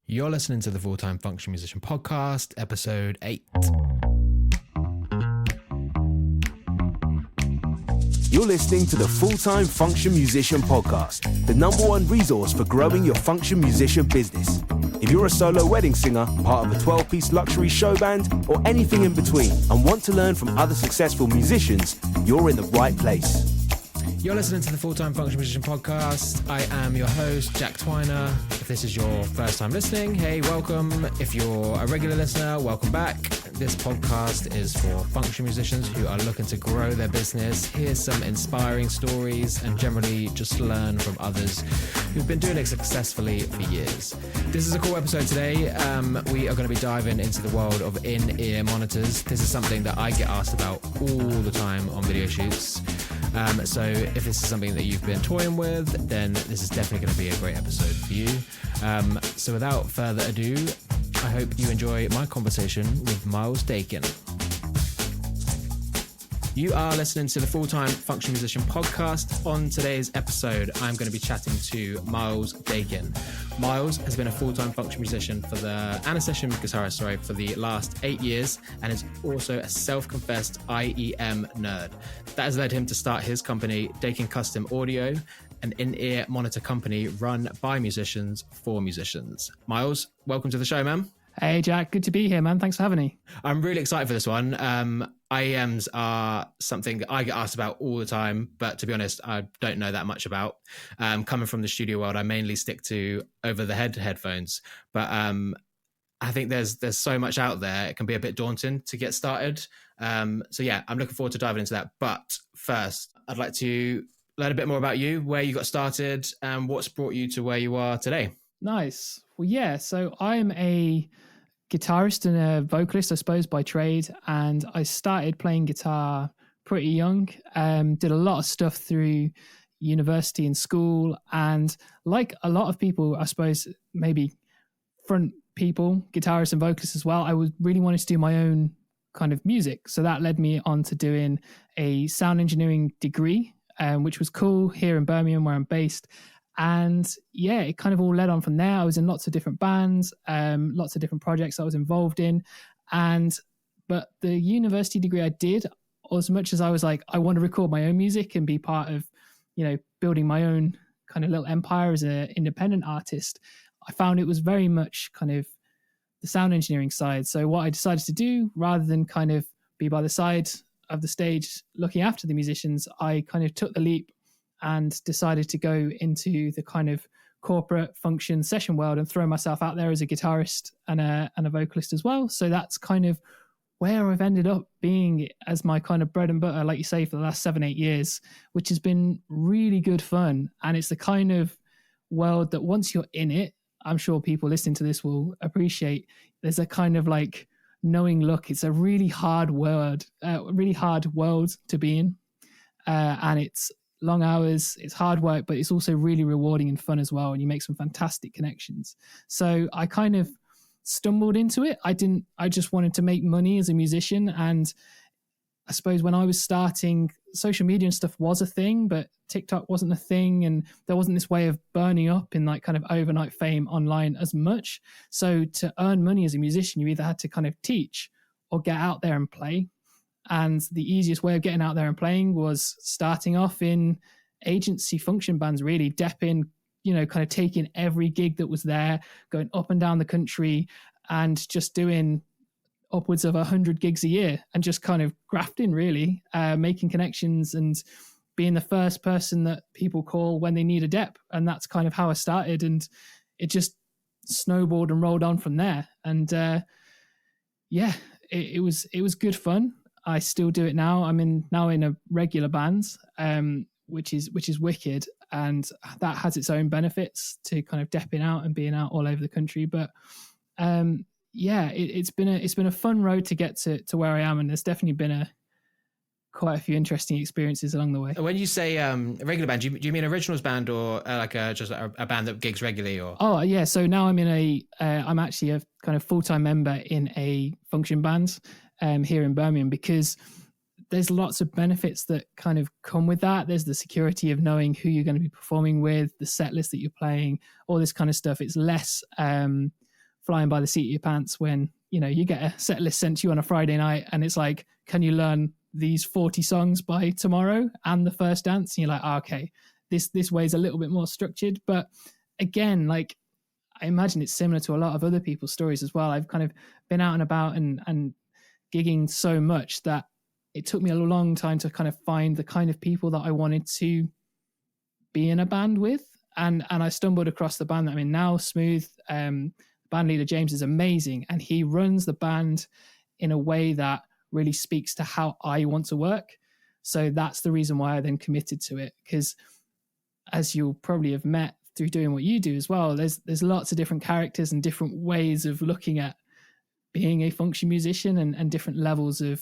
You're listening to the Full-Time Function Musician Podcast, episode 8. You're listening to the Full-Time Function Musician Podcast, the #1 resource for growing your function musician business. If you're a solo wedding singer, part of a 12-piece luxury show band, or anything in between, and want to learn from other successful musicians, you're in the right place. You're listening to the Full-Time Function Musician Podcast. I am your host, Jack Twiner. If this is your first time listening, hey, welcome. If you're a regular listener, welcome back. This podcast is for function musicians who are looking to grow their business, hear some inspiring stories, and generally just learn from others who've been doing it successfully for years. This is a cool episode today. We are going to be diving into the world of in-ear monitors. This is something that I get asked about all the time on video shoots. So if this is something that you've been toying with, then this is definitely going to be a great episode for you. So without further ado, I hope you enjoy my conversation with Miles Dakin. You are listening to the Full-Time Function Musician Podcast. On today's episode, I'm going to be chatting to Miles Dakin. Miles has been a full-time function musician and a session guitarist, for the last 8 years, and is also a self-confessed IEM nerd. That has led him to start his company, Dakin Custom Audio, an in-ear monitor company run by musicians for musicians. Miles, welcome to the show, man. Hey, Jack. Good to be here, man. Thanks for having me. I'm really excited for this one. IEMs are something that I get asked about all the time, but to be honest, I don't know that much about. Coming from the studio world, I mainly stick to over-the-head headphones, but I think there's so much out there, it can be a bit daunting to get started. So yeah, I'm looking forward to diving into that. But first, I'd like to learn a bit more about you, where you got started, and what's brought you to where you are today. Nice. Well, yeah, so I'm a guitarist and a vocalist, I suppose, by trade. And I started playing guitar pretty young. Did a lot of stuff through university and school. And like a lot of people, I suppose, maybe front people, guitarists and vocalists as well, I was really wanted to do my own kind of music. So that led me on to doing a sound engineering degree, which was cool here in Birmingham, where I'm based. And yeah, it kind of all led on from there. I was in lots of different bands, lots of different projects I was involved in. But the university degree I did, as much as I was like, I want to record my own music and be part of, building my own kind of little empire as an independent artist, I found it was very much kind of the sound engineering side. So what I decided to do, rather than kind of be by the side of the stage looking after the musicians, I kind of took the leap and decided to go into the kind of corporate function session world and throw myself out there as a guitarist and a vocalist as well. So that's kind of where I've ended up being as my kind of bread and butter, like you say, for the last 7-8 years, which has been really good fun. And it's the kind of world that once you're in it, I'm sure people listening to this will appreciate. There's a kind of like knowing look. It's a really hard world to be in. And it's long hours, it's hard work, but it's also really rewarding and fun as well. And you make some fantastic connections. So I kind of stumbled into it. I just wanted to make money as a musician. And I suppose when I was starting, social media and stuff was a thing, but TikTok wasn't a thing. And there wasn't this way of burning up in like kind of overnight fame online as much. So to earn money as a musician, you either had to kind of teach or get out there and play. And the easiest way of getting out there and playing was starting off in agency function bands, really depping, kind of taking every gig that was there, going up and down the country and just doing upwards of 100 gigs a year and just kind of grafting, really, making connections and being the first person that people call when they need a dep. And that's kind of how I started. And it just snowballed and rolled on from there. And it was good fun. I still do it now. I'm now in a regular band, which is wicked, and that has its own benefits to kind of depping out and being out all over the country. But it's been a fun road to get to where I am, and there's definitely been quite a few interesting experiences along the way. When you say regular band, do you mean originals band or just a band that gigs regularly? Or oh yeah, so now I'm actually a kind of full-time member in a function band here in Birmingham, because there's lots of benefits that kind of come with that. There's the security of knowing who you're going to be performing with, the set list that you're playing, all this kind of stuff. It's less flying by the seat of your pants when, you get a set list sent to you on a Friday night and it's like, can you learn these 40 songs by tomorrow and the first dance? And you're like, okay, this way is a little bit more structured. But again, like, I imagine it's similar to a lot of other people's stories as well. I've kind of been out and about and gigging so much that it took me a long time to kind of find the kind of people that I wanted to be in a band with. And I stumbled across the band that I'm in now, Smooth. Band leader James is amazing, and he runs the band in a way that really speaks to how I want to work. So that's the reason why I then committed to it, because as you'll probably have met through doing what you do as well, there's lots of different characters and different ways of looking at being a function musician, and different levels of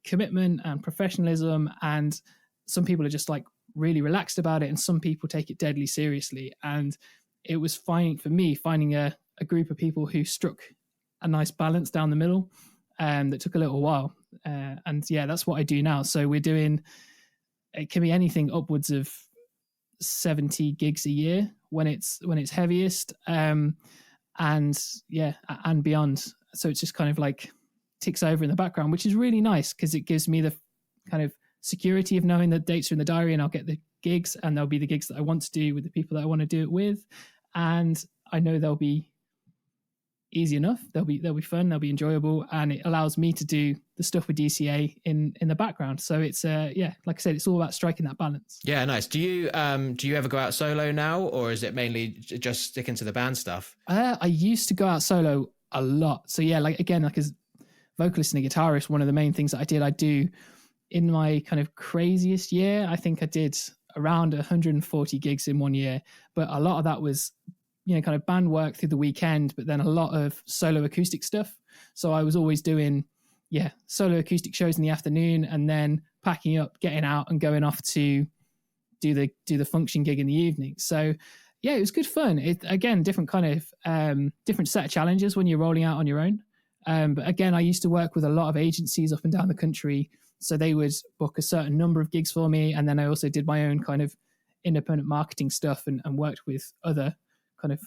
commitment and professionalism. And some people are just like really relaxed about it, and some people take it deadly seriously. And it was finding a group of people who struck a nice balance down the middle, that took a little while. And yeah, that's what I do now. So we're doing, it can be anything upwards of 70 gigs a year when it's heaviest, and yeah, and beyond. So it's just kind of like ticks over in the background, which is really nice because it gives me the kind of security of knowing that dates are in the diary and I'll get the gigs, and there'll be the gigs that I want to do with the people that I want to do it with. And I know they'll be easy enough. They'll be fun. They'll be enjoyable, and it allows me to do the stuff with DCA in the background. So it's yeah, like I said, it's all about striking that balance. Yeah, nice. Do you ever go out solo now, or is it mainly just sticking to the band stuff? I used to go out solo a lot. So yeah, like as vocalist and a guitarist, one of the main things that I do in my kind of craziest year, I think I did around 140 gigs in 1 year, but a lot of that was, kind of band work through the weekend, but then a lot of solo acoustic stuff. So I was always doing, solo acoustic shows in the afternoon, and then packing up, getting out and going off to do the function gig in the evening. So yeah, it was good fun. It, again, different kind of, different set of challenges when you're rolling out on your own. But again, I used to work with a lot of agencies up and down the country. So they would book a certain number of gigs for me. And then I also did my own kind of independent marketing stuff and worked with other kind of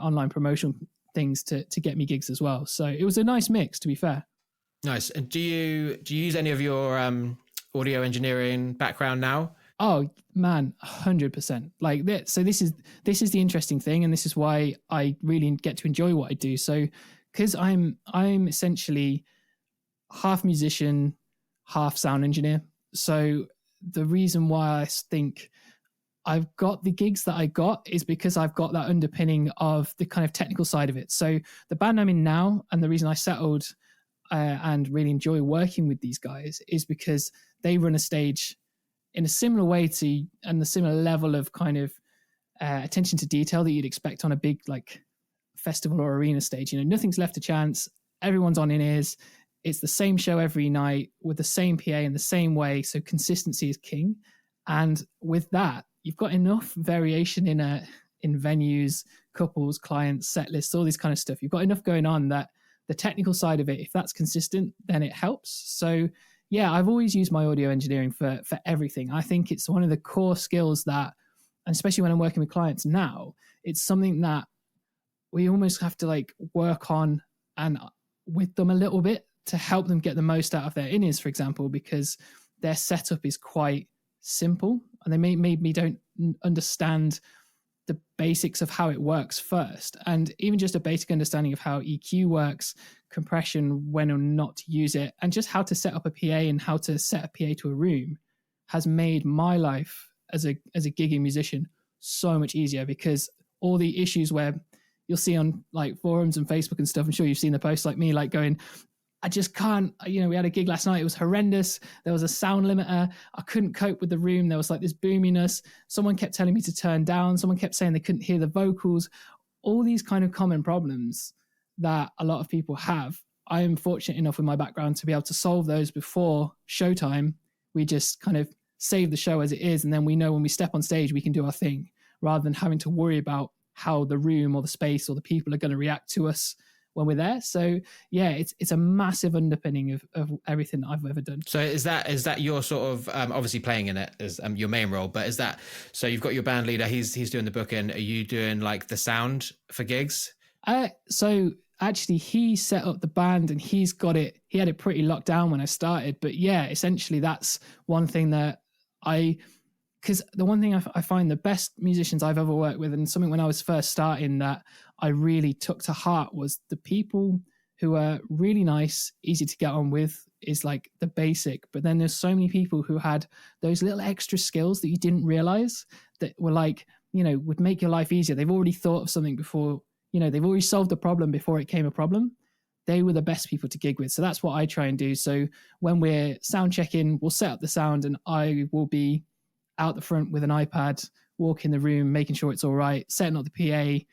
online promotion things to get me gigs as well. So it was a nice mix, to be fair. Nice. And do you use any of your audio engineering background now? Oh man, 100%. Like that. So this is the interesting thing, and this is why I really get to enjoy what I do. So because I'm essentially half musician, half sound engineer. So the reason why I think I've got the gigs that I got is because I've got that underpinning of the kind of technical side of it. So the band I'm in now, and the reason I settled and really enjoy working with these guys, is because they run a stage in a similar way to, and the similar level of kind of attention to detail that you'd expect on a big like festival or arena stage. Nothing's left to chance. Everyone's on in-ears. It's the same show every night with the same PA in the same way. So consistency is king. And with that, you've got enough variation in venues, couples, clients, set lists, all this kind of stuff. You've got enough going on that the technical side of it, if that's consistent, then it helps. So yeah, I've always used my audio engineering for everything. I think it's one of the core skills that, and especially when I'm working with clients now, it's something that we almost have to like work on and with them a little bit to help them get the most out of their in-ears, for example, because their setup is quite simple and they maybe don't understand the basics of how it works first. And even just a basic understanding of how EQ works, compression, when or not to use it, and just how to set up a PA and how to set a PA to a room has made my life as a gigging musician so much easier, because all the issues where you'll see on like forums and Facebook and stuff, I'm sure you've seen the posts like me, like going, I just can't, we had a gig last night. It was horrendous. There was a sound limiter. I couldn't cope with the room. There was like this boominess. Someone kept telling me to turn down. Someone kept saying they couldn't hear the vocals. All these kind of common problems that a lot of people have. I am fortunate enough with my background to be able to solve those before showtime. We just kind of save the show as it is. And then we know when we step on stage, we can do our thing rather than having to worry about how the room or the space or the people are going to react to us when we're there. So yeah, it's a massive underpinning of everything that I've ever done. So is that your sort of obviously playing in it as your main role, but is that, so you've got your band leader, he's doing the booking, are you doing like the sound for gigs? So actually he set up the band and he had it pretty locked down when I started. But yeah, essentially that's one thing that because the one thing I find the best musicians I've ever worked with, and something when I was first starting that I really took to heart, was the people who are really nice, easy to get on with, is like the basic. But then there's so many people who had those little extra skills that you didn't realize that were like, would make your life easier. They've already thought of something before, they've already solved the problem before it came a problem. They were the best people to gig with. So that's what I try and do. So when we're sound checking, we'll set up the sound and I will be out the front with an iPad, walk in the room, making sure it's all right, setting up the PA,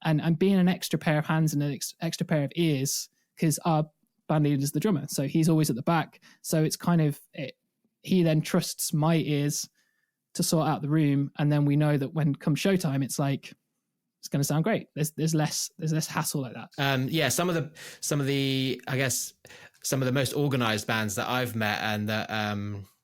and being an extra pair of hands and an extra pair of ears, because our band leader is the drummer. So he's always at the back. So it's kind of, he then trusts my ears to sort out the room. And then we know that when come showtime, it's like, it's going to sound great. There's less hassle like that. Some of the I guess some of the most organized bands that I've met and that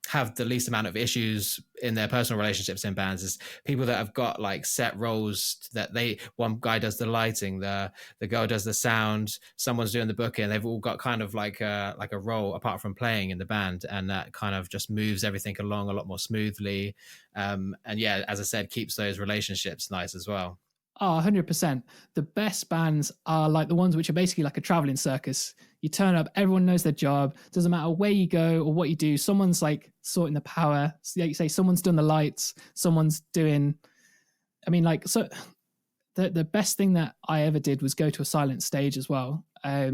have the least amount of issues in their personal relationships in bands is people that have got like set roles that one guy does the lighting, the girl does the sound, someone's doing the booking. They've all got kind of like a role apart from playing in the band, and that kind of just moves everything along a lot more smoothly. And yeah, as I said, keeps those relationships nice as well. Oh, 100%. The best bands are like the ones which are basically like a traveling circus. You turn up, everyone knows their job. Doesn't matter where you go or what you do. Someone's like sorting the power. Like you say, someone's done the lights. Someone's doing. So the best thing that I ever did was go to a silent stage as well.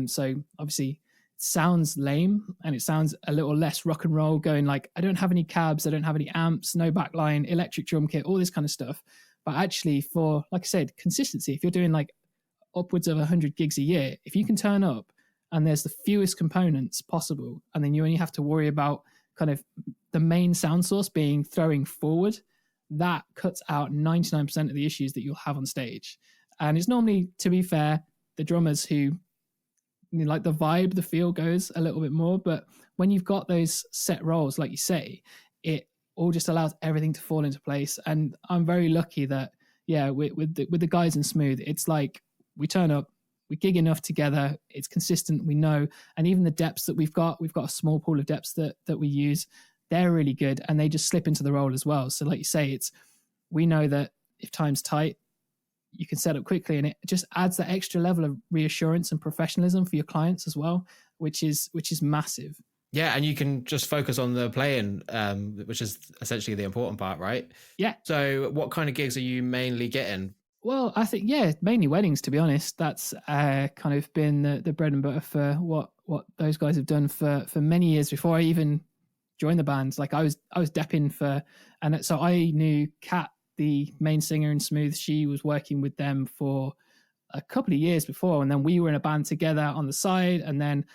So obviously it sounds lame and it sounds a little less rock and roll, going like, I don't have any cabs, I don't have any amps, no backline, electric drum kit, all this kind of stuff. But actually, for, like I said, consistency, if you're doing like upwards of 100 gigs a year, if you can turn up and there's the fewest components possible, and then you only have to worry about kind of the main sound source being throwing forward, that cuts out 99% of the issues that you'll have on stage. And it's normally, to be fair, the drummers who, like the vibe, the feel goes a little bit more. But when you've got those set roles, like you say, it all just allows everything to fall into place. And I'm very lucky that, with the guys in Smooth, it's like we turn up, we gig enough together, it's consistent, we know. And even the depths that we've got a small pool of depths that we use, they're really good, and they just slip into the role as well. So like you say, we know that if time's tight, you can set up quickly, and it just adds that extra level of reassurance and professionalism for your clients as well, which is massive. Yeah, and you can just focus on the playing, which is essentially the important part, right? Yeah. So what kind of gigs are you mainly getting? Well, I think, mainly weddings, to be honest. That's kind of been the bread and butter for what those guys have done for many years before I even joined the band. Like I was depping and so I knew Kat, the main singer in Smooth. She was working with them for a couple of years before, and then we were in a band together on the side, and then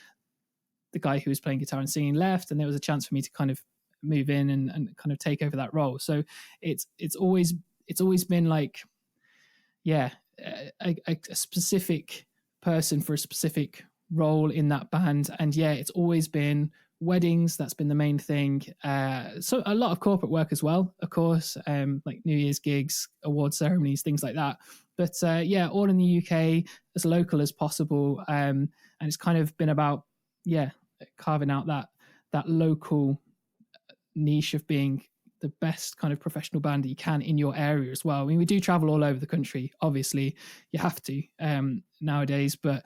the guy who was playing guitar and singing left, and there was a chance for me to kind of move in and kind of take over that role. So it's always been like, a specific person for a specific role in that band. And it's always been weddings. That's been the main thing. So a lot of corporate work as well, of course, like New Year's gigs, award ceremonies, things like that. But all in the UK, as local as possible. And it's kind of been about, carving out that local niche of being the best kind of professional band that you can in your area as well. I mean, we do travel all over the country. Obviously, you have to nowadays. But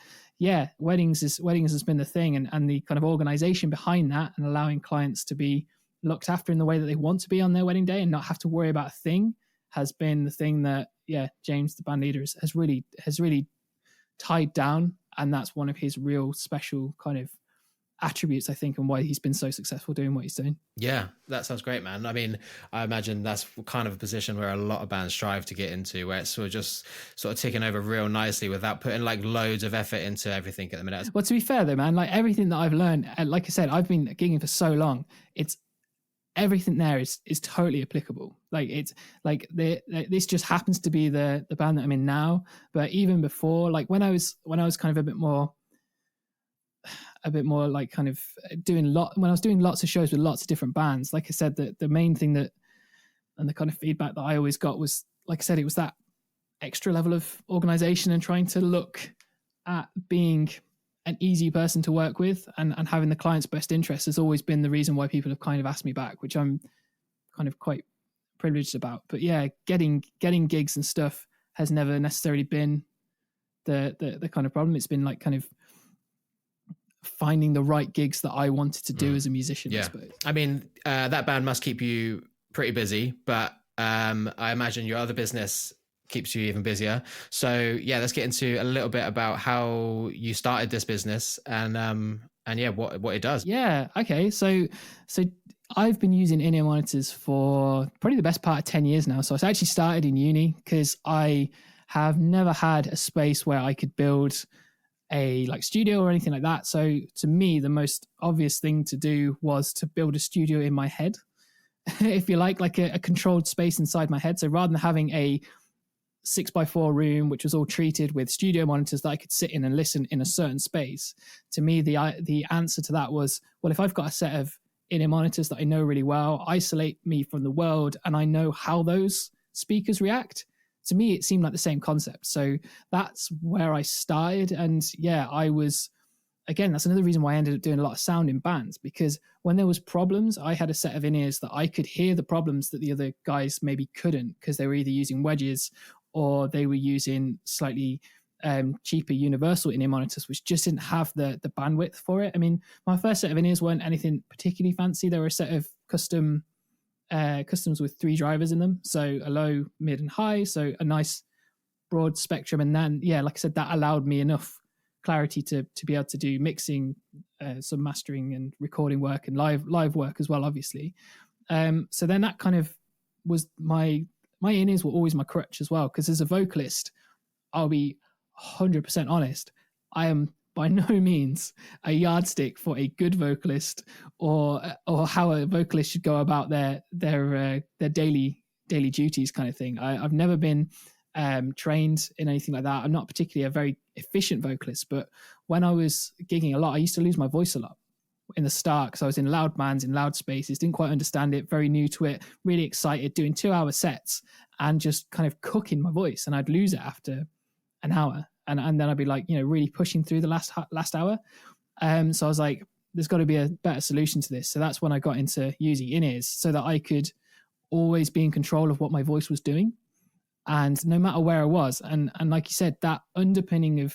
weddings has been the thing, and the kind of organization behind that, and allowing clients to be looked after in the way that they want to be on their wedding day and not have to worry about a thing, has been the thing that James, the band leader, has really tied down, and that's one of his real special kind of attributes, I think, and why he's been so successful doing what he's doing. Yeah, that sounds great, man. I mean, I imagine that's kind of a position where a lot of bands strive to get into, where it's sort of ticking over real nicely without putting like loads of effort into everything at the minute. Well, to be fair though, man, like everything that I've learned, like I said, I've been gigging for so long, it's everything there is totally applicable. Like it's like this just happens to be the band that I'm in now. But even before, like when I was kind of a bit more like kind of when I was doing lots of shows with lots of different bands, like I said, the main thing that, and the kind of feedback that I always got was, like I said, it was that extra level of organization and trying to look at being an easy person to work with and having the client's best interest has always been the reason why people have kind of asked me back, which I'm kind of quite privileged about. But yeah, getting gigs and stuff has never necessarily been the kind of problem. It's been like kind of finding the right gigs that I wanted to do as a musician, I suppose. I mean, that band must keep you pretty busy, but I imagine your other business keeps you even busier. So yeah, let's get into a little bit about how you started this business and yeah, what it does. Yeah. Okay. So I've been using in-ear monitors for probably the best part of 10 years now. So I actually started in uni because I have never had a space where I could build a like studio or anything like that. So to me, the most obvious thing to do was to build a studio in my head, if you like a controlled space inside my head. So rather than having a 6x4 room, which was all treated with studio monitors that I could sit in and listen in a certain space, to me, the answer to that was, well, if I've got a set of in-ear monitors that I know really well, isolate me from the world, and I know how those speakers react, to me, it seemed like the same concept. So that's where I started. And yeah, that's another reason why I ended up doing a lot of sound in bands, because when there was problems, I had a set of in-ears that I could hear the problems that the other guys maybe couldn't, because they were either using wedges or they were using slightly cheaper universal in-ear monitors, which just didn't have the bandwidth for it. I mean, my first set of in-ears weren't anything particularly fancy. They were a set of customs with 3 drivers in them, so a low, mid, and high, so a nice broad spectrum. And then, yeah, like I said, that allowed me enough clarity to be able to do mixing, some mastering and recording work, and live work as well, obviously. So then that kind of was my in-ears were always my crutch as well, because as a vocalist, I'll be 100% honest, I am by no means a yardstick for a good vocalist or how a vocalist should go about their daily duties kind of thing. I've never been trained in anything like that. I'm not particularly a very efficient vocalist, but when I was gigging a lot, I used to lose my voice a lot in the start, because I was in loud bands, in loud spaces, didn't quite understand it, very new to it, really excited, doing 2-hour sets and just kind of cooking my voice, and I'd lose it after an hour. And then I'd be like, really pushing through the last hour. So I was like, there's got to be a better solution to this. So that's when I got into using in-ears, so that I could always be in control of what my voice was doing, and no matter where I was. And like you said, that underpinning of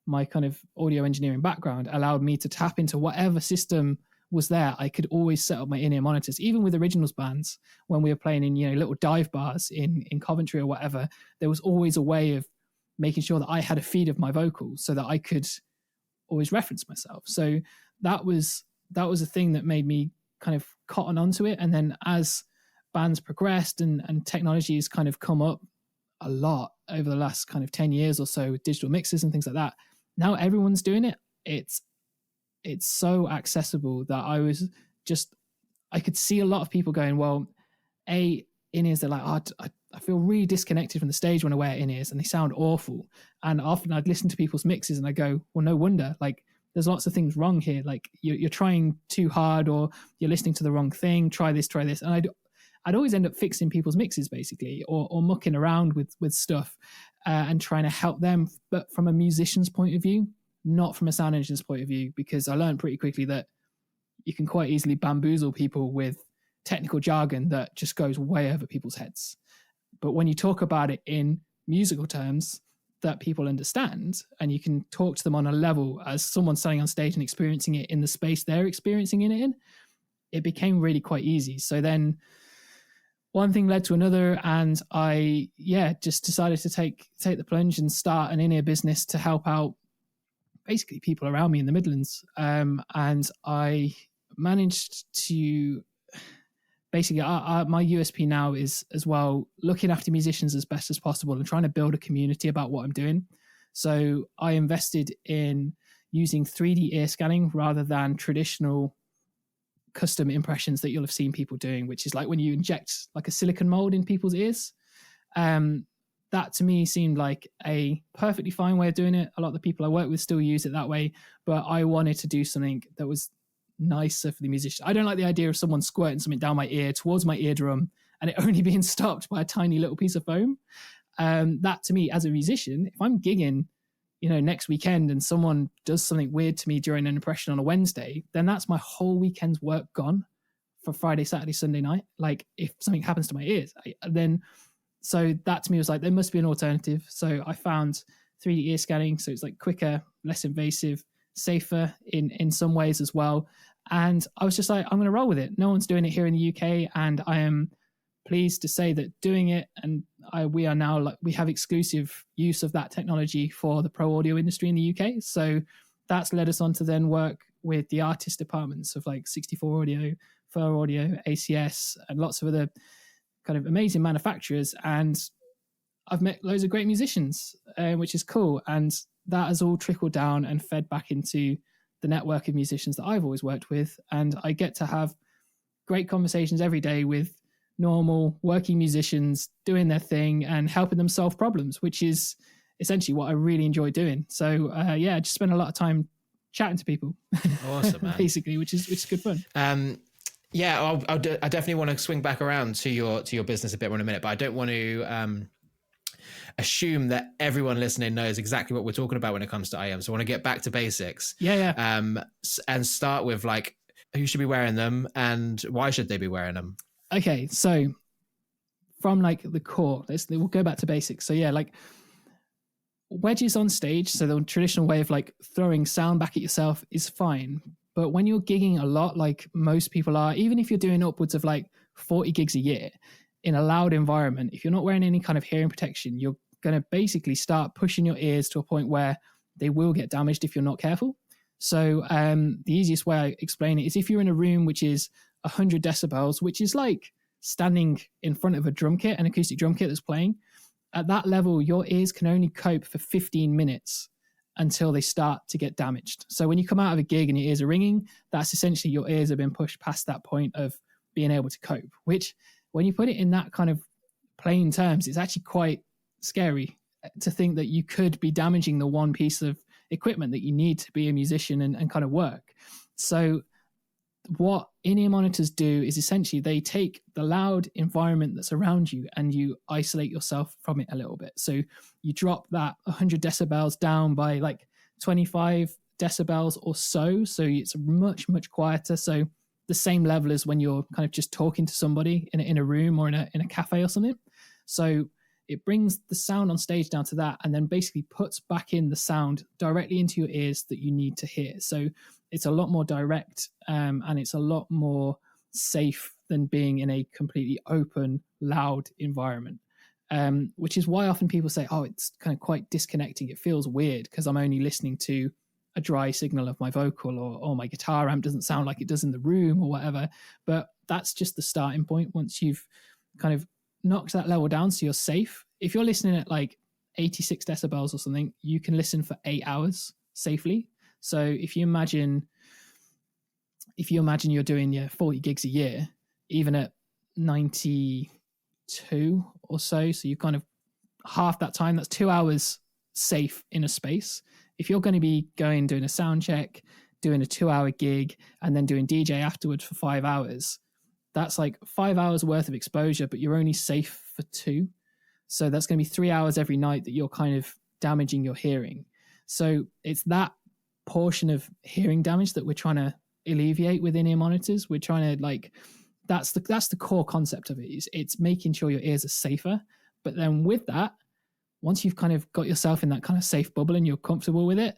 my kind of audio engineering background allowed me to tap into whatever system was there. I could always set up my in-ear monitors, even with originals bands, when we were playing in little dive bars in Coventry or whatever. There was always a way of making sure that I had a feed of my vocals so that I could always reference myself. So that was a thing that made me kind of cotton onto it. And then as bands progressed and technology has kind of come up a lot over the last kind of 10 years or so with digital mixes and things like that, now everyone's doing it. It's so accessible that I could see a lot of people going, well, in-ears, they're like, I feel really disconnected from the stage when I wear in-ears, and they sound awful. And often I'd listen to people's mixes and I go, well, no wonder, like there's lots of things wrong here. Like you're trying too hard, or you're listening to the wrong thing. Try this. And I'd always end up fixing people's mixes basically, or mucking around with stuff and trying to help them, but from a musician's point of view, not from a sound engineer's point of view, because I learned pretty quickly that you can quite easily bamboozle people with technical jargon that just goes way over people's heads. But when you talk about it in musical terms that people understand, and you can talk to them on a level as someone standing on stage and experiencing it in the space they're experiencing it in, it became really quite easy. So then one thing led to another, and I just decided to take the plunge and start an in-ear business to help out basically people around me in the Midlands. And I managed to basically, my USP now is as well looking after musicians as best as possible and trying to build a community about what I'm doing. So I invested in using 3D ear scanning rather than traditional custom impressions that you'll have seen people doing, which is like when you inject like a silicone mold in people's ears. That to me seemed like a perfectly fine way of doing it. A lot of the people I work with still use it that way, but I wanted to do something that was nicer for the musician. I don't like the idea of someone squirting something down my ear towards my eardrum and it only being stopped by a tiny little piece of foam. That to me, as a musician, if I'm gigging, next weekend and someone does something weird to me during an impression on a Wednesday, then that's my whole weekend's work gone for Friday, Saturday, Sunday night. Like if something happens to my ears, so that to me was like, there must be an alternative. So I found 3D ear scanning. So it's like quicker, less invasive, safer in some ways as well. And I was just like, I'm going to roll with it. No one's doing it here in the UK. And I am pleased to say that doing it, and we have exclusive use of that technology for the pro audio industry in the UK. So that's led us on to then work with the artist departments of like 64 Audio, Fur Audio, ACS, and lots of other kind of amazing manufacturers. And I've met loads of great musicians, which is cool. And that has all trickled down and fed back into the network of musicians that I've always worked with. And I get to have great conversations every day with normal working musicians doing their thing and helping them solve problems, which is essentially what I really enjoy doing. So I just spend a lot of time chatting to people. Awesome, man. Basically, which is good fun. I definitely want to swing back around to your business a bit more in a minute, but I don't want to assume that everyone listening knows exactly what we're talking about when it comes to IM. So I want to get back to basics. And start with like, who should be wearing them and why should they be wearing them? Okay, so from like the core, we'll go back to basics. So yeah, like wedges on stage, so the traditional way of like throwing sound back at yourself is fine. But when you're gigging a lot, like most people are, even if you're doing upwards of like 40 gigs a year in a loud environment, if you're not wearing any kind of hearing protection, you're going to basically start pushing your ears to a point where they will get damaged if you're not careful. So the easiest way I explain it is if you're in a room which is 100 decibels, which is like standing in front of a drum kit, an acoustic drum kit that's playing, at that level, your ears can only cope for 15 minutes until they start to get damaged. So when you come out of a gig and your ears are ringing, that's essentially your ears have been pushed past that point of being able to cope, which when you put it in that kind of plain terms, it's actually quite scary to think that you could be damaging the one piece of equipment that you need to be a musician and kind of work. So what in-ear monitors do is essentially they take the loud environment that's around you and you isolate yourself from it a little bit. So you drop that 100 decibels down by like 25 decibels or so. So it's much, much quieter. So the same level as when you're kind of just talking to somebody in a room or in a cafe or something. So it brings the sound on stage down to that and then basically puts back in the sound directly into your ears that you need to hear. So it's a lot more direct and it's a lot more safe than being in a completely open, loud environment, which is why often people say, oh, it's kind of quite disconnecting. It feels weird because I'm only listening to a dry signal of my vocal or my guitar amp doesn't sound like it does in the room or whatever. But that's just the starting point. Once you've kind of knocked that level down so you're safe. If you're listening at like 86 decibels or something, you can listen for 8 hours safely. So if you imagine you're doing 40 gigs a year, even at 92 or so you kind of half that time, that's 2 hours safe in a space. If you're going to be doing a sound check, doing a 2-hour gig, and then doing DJ afterwards for 5 hours, that's like 5 hours worth of exposure, but you're only safe for 2. So that's going to be 3 hours every night that you're kind of damaging your hearing. So it's that portion of hearing damage that we're trying to alleviate with in-ear monitors. We're trying to that's the core concept of it. It's making sure your ears are safer. But then with that, once you've kind of got yourself in that kind of safe bubble and you're comfortable with it,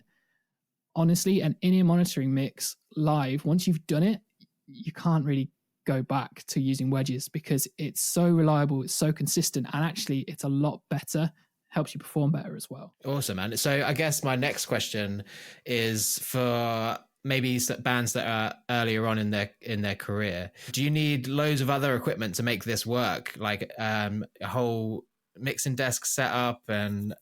honestly, an in-ear monitoring mix live, once you've done it, you can't really go back to using wedges because it's so reliable, it's so consistent, and actually it's a lot better, helps you perform better as well. Awesome, man. So I guess my next question is for maybe bands that are earlier on in their career. Do you need loads of other equipment to make this work, like a whole mixing desk setup and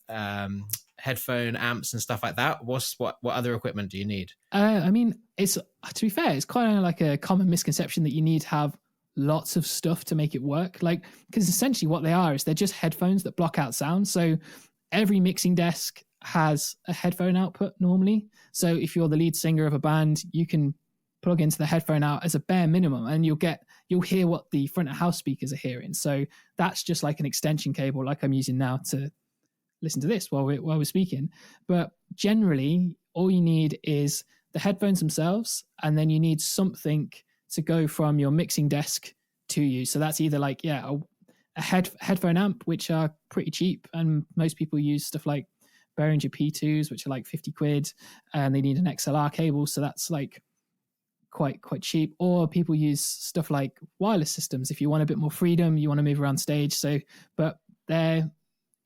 headphone amps and stuff like that? What other equipment do you need? I mean, it's, to be fair, it's kind of like a common misconception that you need to have lots of stuff to make it work. Like, because essentially what they are is they're just headphones that block out sound. So every mixing desk has a headphone output normally. So if you're the lead singer of a band, you can plug into the headphone out as a bare minimum, and you'll hear what the front of house speakers are hearing. So that's just like an extension cable, like I'm using now to listen to this while we're speaking. But generally, all you need is the headphones themselves, and then you need something to go from your mixing desk to you. So that's either like a headphone amp, which are pretty cheap, and most people use stuff like Behringer P2s, which are like 50 quid, and they need an XLR cable, so that's like quite cheap. Or people use stuff like wireless systems if you want a bit more freedom, you want to move around stage. So, but they're,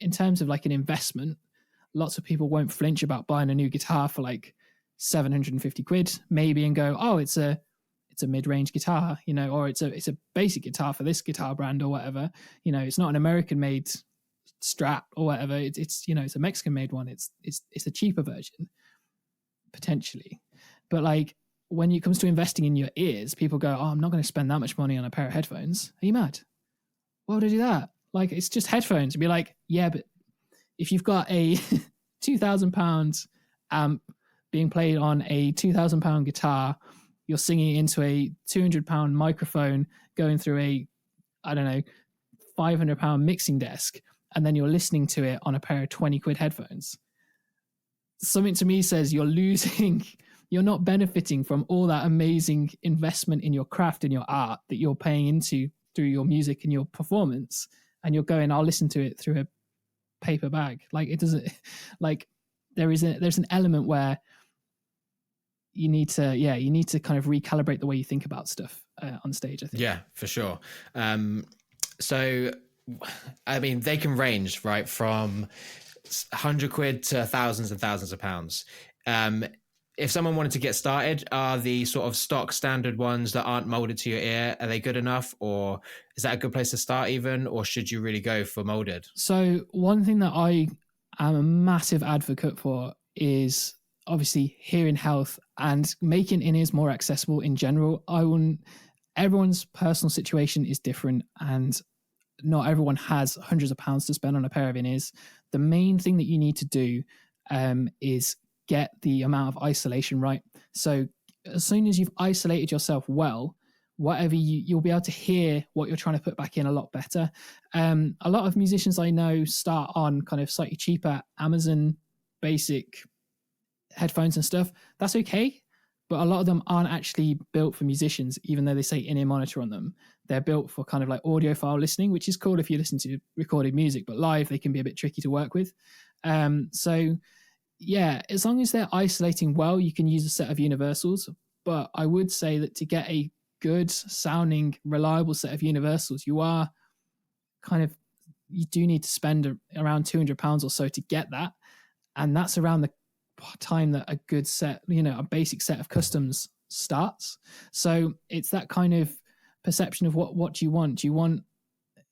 in terms of like an investment, lots of people won't flinch about buying a new guitar for like 750 quid maybe, and go, oh, it's a mid-range guitar, or it's a basic guitar for this guitar brand or whatever. It's not an American made Strat or whatever. It's a Mexican made one. It's a cheaper version potentially. But like when it comes to investing in your ears, people go, oh, I'm not going to spend that much money on a pair of headphones. Are you mad? Why would I do that? Like, it's just headphones. You'd be like, yeah, but if you've got a £2,000 amp being played on a £2,000 guitar, you're singing into a £200 microphone going through a, I don't know, £500 mixing desk, and then you're listening to it on a pair of 20 quid headphones. Something to me says you're not benefiting from all that amazing investment in your craft and your art that you're paying into through your music and your performance. And you're going, I'll listen to it through a paper bag. Like, it doesn't, like, there's an element where you need to kind of recalibrate the way you think about stuff on stage, I think. Yeah, for sure. So, I mean, they can range, right, from 100 quid to thousands and thousands of pounds. If someone wanted to get started, are the sort of stock standard ones that aren't molded to your ear, are they good enough? Or is that a good place to start even? Or should you really go for molded? So one thing that I am a massive advocate for is obviously hearing health and making in-ears more accessible in general. Everyone's personal situation is different, and not everyone has hundreds of pounds to spend on a pair of in-ears. The main thing that you need to do is get the amount of isolation right. So as soon as you've isolated yourself well, whatever you'll be able to hear what you're trying to put back in a lot better. A lot of musicians I know start on kind of slightly cheaper Amazon basic headphones and stuff. That's okay, but a lot of them aren't actually built for musicians, even though they say in-ear monitor on them. They're built for kind of like audiophile listening, which is cool if you listen to recorded music, but live they can be a bit tricky to work with. So yeah, as long as they're isolating well, you can use a set of universals. But I would say that to get a good sounding, reliable set of universals, you do need to spend around £200 or so to get that. And that's around the time that a good set, a basic set of customs starts. So it's that kind of perception of what do you want? Do you want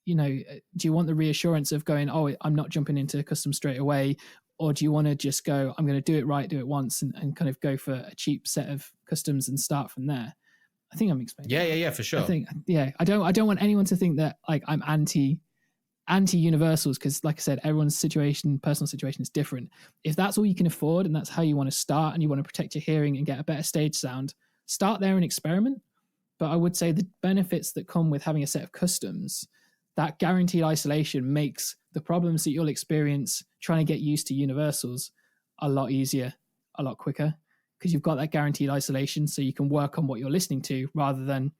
the reassurance of going, oh, I'm not jumping into custom straight away? Or do you want to just go, I'm going to do it right, do it once, and kind of go for a cheap set of customs and start from there? I think I'm explaining. Yeah, for sure. I don't want anyone to think that like I'm anti universals, because like I said, everyone's personal situation is different. If that's all you can afford and that's how you want to start and you want to protect your hearing and get a better stage sound, start there and experiment. But I would say the benefits that come with having a set of customs, that guaranteed isolation makes the problems that you'll experience trying to get used to universals a lot easier, a lot quicker, because you've got that guaranteed isolation, so you can work on what you're listening to rather than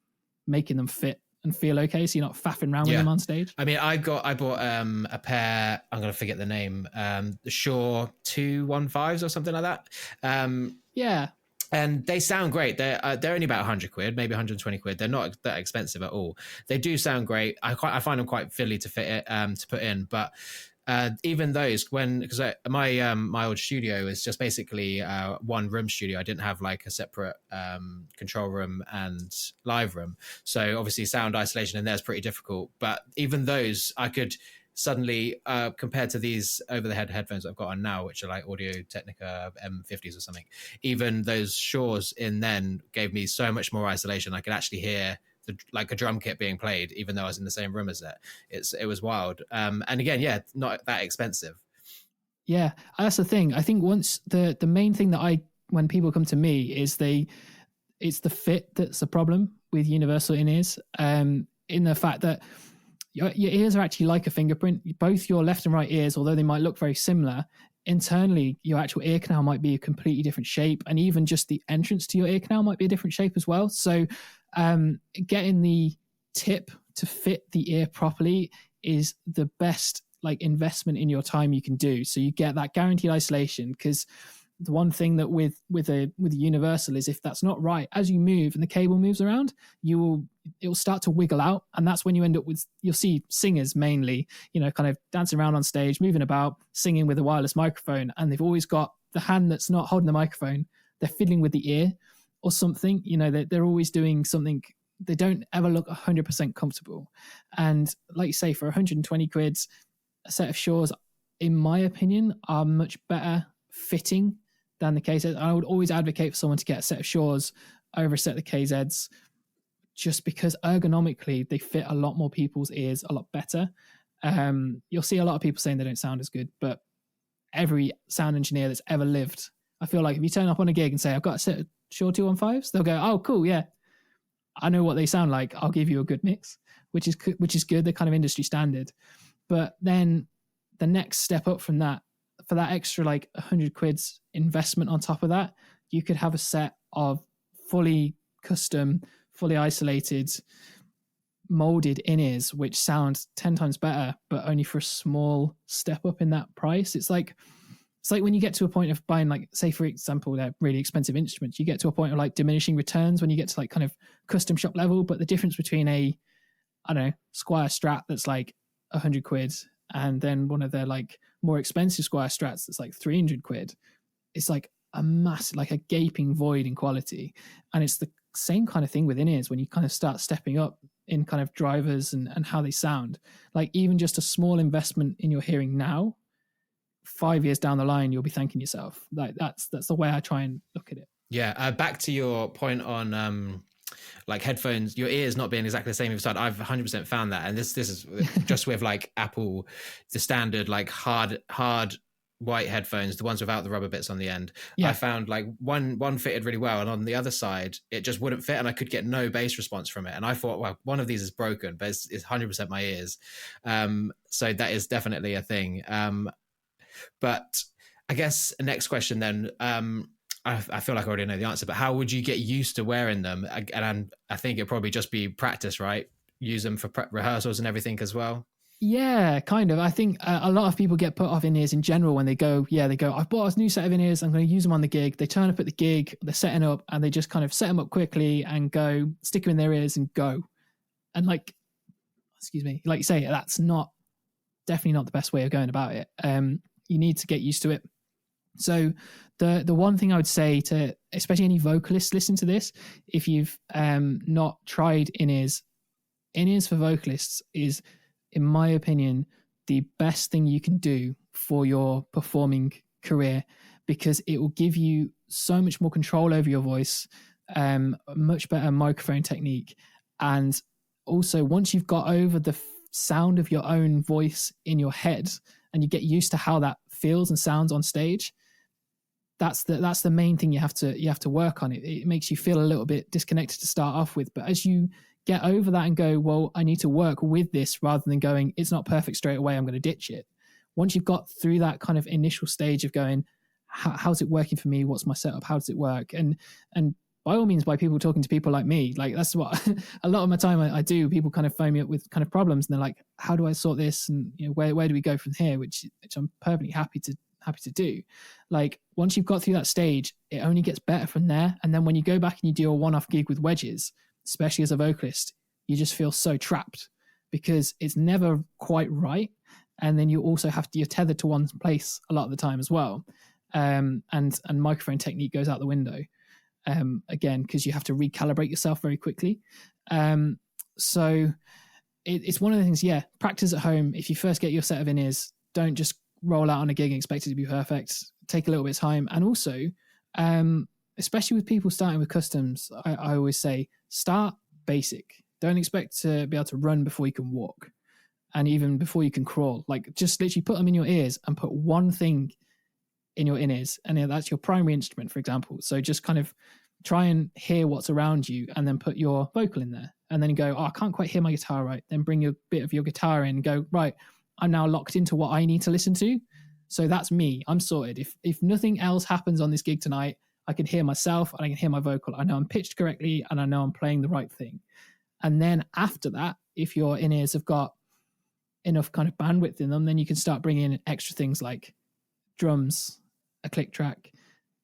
making them fit and feel okay, so you're not faffing around with them on stage. I mean, I bought a pair, I'm going to forget the name, the Shure 215s or something like that. Yeah. And they sound great. They're only about 100 quid, maybe 120 quid. They're not that expensive at all. They do sound great. I find them quite fiddly to fit it, to put in. But even those, because my old studio is just basically one room studio. I didn't have like a separate control room and live room. So obviously sound isolation in there is pretty difficult. But even those, I could suddenly, compared to these over-the-head headphones I've got on now, which are like Audio-Technica M50s or something, even those Shures in then gave me so much more isolation. I could actually hear like a drum kit being played, even though I was in the same room as it. It was wild. And again, not that expensive. Yeah, that's the thing. I think once the main thing that when people come to me is it's the fit that's the problem with universal in-ears, in the fact that your ears are actually like a fingerprint. Both your left and right ears, although they might look very similar, internally your actual ear canal might be a completely different shape, and even just the entrance to your ear canal might be a different shape as well. So getting the tip to fit the ear properly is the best like investment in your time you can do. So you get that guaranteed isolation, because the one thing that with a universal is if that's not right, as you move and the cable moves around, it will start to wiggle out, and that's when you end up with, you'll see singers mainly, kind of dancing around on stage, moving about, singing with a wireless microphone, and they've always got the hand that's not holding the microphone, they're fiddling with the ear or something. They're always doing something. They don't ever look 100% comfortable. And like you say, for 120 quid, a set of Shores, in my opinion, are much better fitting than the KZs. I would always advocate for someone to get a set of Shores over a set of the KZs, just because ergonomically they fit a lot more people's ears a lot better. You'll see a lot of people saying they don't sound as good, but every sound engineer that's ever lived, I feel like if you turn up on a gig and say, I've got a set of Shure 215s, they'll go, oh, cool, yeah, I know what they sound like. I'll give you a good mix, which is good. They're kind of industry standard. But then the next step up from that, for that extra like 100 quid's investment on top of that, you could have a set of fully custom, fully isolated, molded in-ears, which sound 10 times better, but only for a small step up in that price. It's like when you get to a point of buying, like, say, for example, they're really expensive instruments, you get to a point of like diminishing returns when you get to like kind of custom shop level. But the difference between a, I don't know, Squire Strat that's like 100 quid and then one of their like more expensive Squire Strats that's like 300 quid, it's like a massive, like a gaping void in quality. And it's the same kind of thing with in-ears when you kind of start stepping up in kind of drivers and how they sound. Like even just a small investment in your hearing now, 5 years down the line, you'll be thanking yourself. Like that's the way I try and look at it. Yeah. Back to your point on like headphones, your ears not being exactly the same inside. I've 100% found that, and this is just with like Apple, the standard like hard white headphones, the ones without the rubber bits on the end. Yeah. I found like one fitted really well, and on the other side it just wouldn't fit, and I could get no bass response from it. And I thought, well, one of these is broken, but it's 100% my ears. So that is definitely a thing. But I guess next question then, I feel like I already know the answer, but how would you get used to wearing them? And I think it'd probably just be practice, right? Use them for rehearsals and everything as well. Yeah, kind of. I think a lot of people get put off in-ears in general when they go, I've bought a new set of in-ears, I'm going to use them on the gig. They turn up at the gig, they're setting up, and they just kind of set them up quickly and go, stick them in their ears and go. And like you say, that's definitely not the best way of going about it. You need to get used to it. So the one thing I would say to, especially any vocalists listening to this, if you've not tried in-ears for vocalists is, in my opinion, the best thing you can do for your performing career, because it will give you so much more control over your voice, much better microphone technique. And also, once you've got over the sound of your own voice in your head and you get used to how that feels and sounds on stage, that's the main thing you have to work on. It makes you feel a little bit disconnected to start off with, but as you get over that and go, well, I need to work with this rather than going, it's not perfect straight away, I'm going to ditch it. Once you've got through that kind of initial stage of going, how's it working for me? What's my setup? How does it work? And by all means, by people talking to people like me, like that's what a lot of my time I do. People kind of phone me up with kind of problems, and they're like, how do I sort this? And where do we go from here? Which I'm perfectly happy to do. Like once you've got through that stage, it only gets better from there. And then when you go back and you do a one-off gig with wedges, especially as a vocalist, you just feel so trapped because it's never quite right. And then you also you're tethered to one place a lot of the time as well. And microphone technique goes out the window. Again, because you have to recalibrate yourself very quickly. So it's one of the things, practice at home. If you first get your set of in-ears, don't just roll out on a gig and expect it to be perfect. Take a little bit of time. And also, especially with people starting with customs, I always say, start basic. Don't expect to be able to run before you can walk, and even before you can crawl. Like just literally put them in your ears and put one thing in your in-ears, and that's your primary instrument, for example. So just kind of try and hear what's around you and then put your vocal in there. And then you go, oh, I can't quite hear my guitar right. Then bring a bit of your guitar in and go, right, I'm now locked into what I need to listen to. So that's me. I'm sorted. If nothing else happens on this gig tonight, I can hear myself and I can hear my vocal. I know I'm pitched correctly and I know I'm playing the right thing. And then after that, if your in-ears have got enough kind of bandwidth in them, then you can start bringing in extra things like drums, a click track,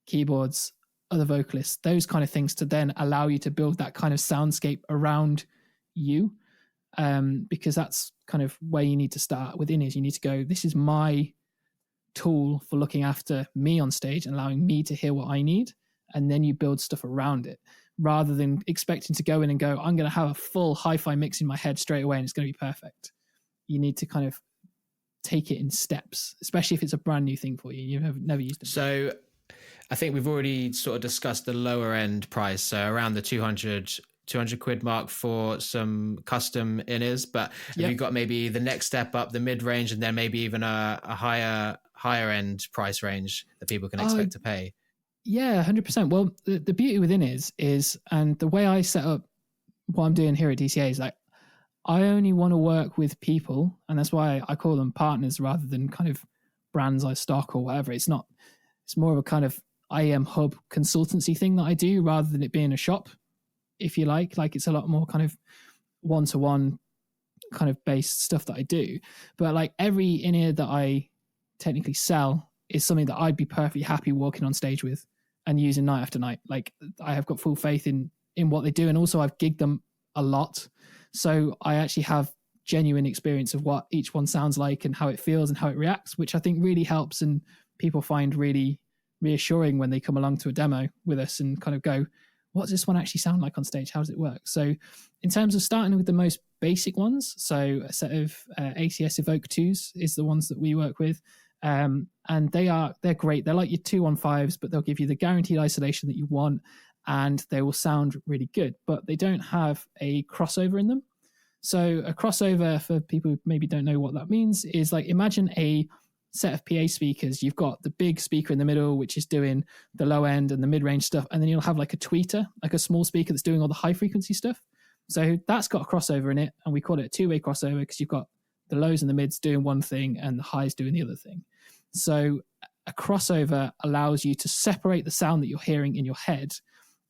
keyboards, other vocalists, those kind of things to then allow you to build that kind of soundscape around you. Because that's kind of where you need to start with in-ears. You need to go, this is my tool for looking after me on stage and allowing me to hear what I need. And then you build stuff around it rather than expecting to go in and go, I'm going to have a full hi-fi mix in my head straight away and it's going to be perfect. You need to kind of take it in steps, especially if it's a brand new thing for you. You've never used it. So I think we've already sort of discussed the lower end price. So around the 200 quid mark for some custom in-ears, but have you got maybe the next step up, the mid-range, and then maybe even a higher end price range that people can expect to pay? Yeah, 100%. Well, the beauty with in-ears is, and the way I set up what I'm doing here at DCA is like, I only want to work with people, and that's why I call them partners rather than kind of brands I stock or whatever. It's more of a kind of IEM hub consultancy thing that I do rather than it being a shop, if you like. Like, it's a lot more kind of one-to-one kind of based stuff that I do. But like every in-ear that I technically sell is something that I'd be perfectly happy walking on stage with and using night after night. Like, I have got full faith in what they do, and also I've gigged them a lot, so I actually have genuine experience of what each one sounds like and how it feels and how it reacts, which I think really helps, and people find really reassuring when they come along to a demo with us and kind of go, what does this one actually sound like on stage? How does it work? So in terms of starting with the most basic ones, so a set of ACS Evoke 2s is the ones that we work with. And they're great. They're like your 215s, but they'll give you the guaranteed isolation that you want, and they will sound really good, but they don't have a crossover in them. So a crossover, for people who maybe don't know what that means, is like, imagine a set of PA speakers. You've got the big speaker in the middle, which is doing the low end and the mid-range stuff, and then you'll have like a tweeter, like a small speaker that's doing all the high frequency stuff. So that's got a crossover in it, and we call it a two-way crossover because you've got the lows and the mids doing one thing and the highs doing the other thing. So a crossover allows you to separate the sound that you're hearing in your head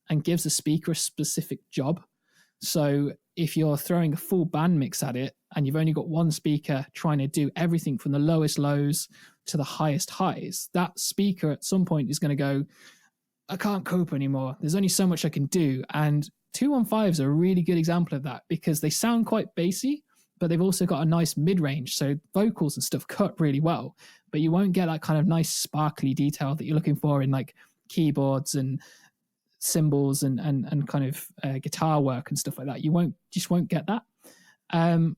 and gives the speaker a specific job. So if you're throwing a full band mix at it and you've only got one speaker trying to do everything from the lowest lows to the highest highs, that speaker at some point is going to go, I can't cope anymore. There's only so much I can do. And 215s are a really good example of that because they sound quite bassy, but they've also got a nice mid-range. So vocals and stuff cut really well, but you won't get that kind of nice sparkly detail that you're looking for in like keyboards and cymbals and kind of guitar work and stuff like that. You just won't get that.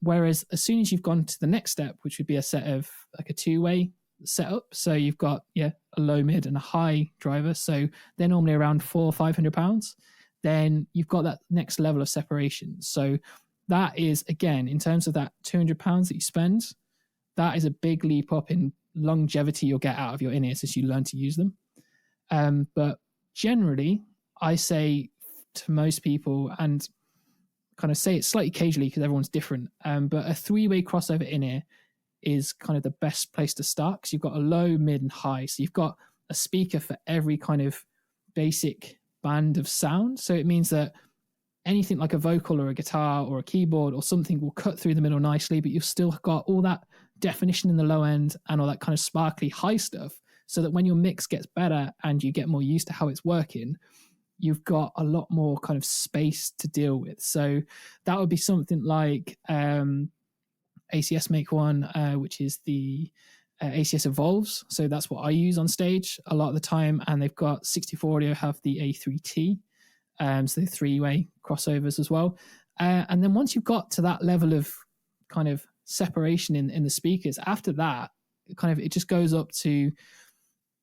Whereas as soon as you've gone to the next step, which would be a set of like a two-way setup, so you've got a low, mid, and a high driver, so they're normally around £400-500. Then you've got that next level of separation. So that is, again, in terms of that £200 that you spend, that is a big leap up in longevity you'll get out of your in-ears as you learn to use them. But generally, I say to most people, and kind of say it slightly casually because everyone's different, but a three-way crossover in-ear is kind of the best place to start because you've got a low, mid, and high. So you've got a speaker for every kind of basic band of sound. So it means that anything like a vocal or a guitar or a keyboard or something will cut through the middle nicely, but you've still got all that definition in the low end and all that kind of sparkly high stuff, so that when your mix gets better and you get more used to how it's working, you've got a lot more kind of space to deal with. So that would be something like ACS make one, which is the ACS Evolves. So that's what I use on stage a lot of the time. And they've got 64 Audio have the A3T, so the three-way crossovers as well. And then once you've got to that level of kind of separation in the speakers, after that, it just goes up to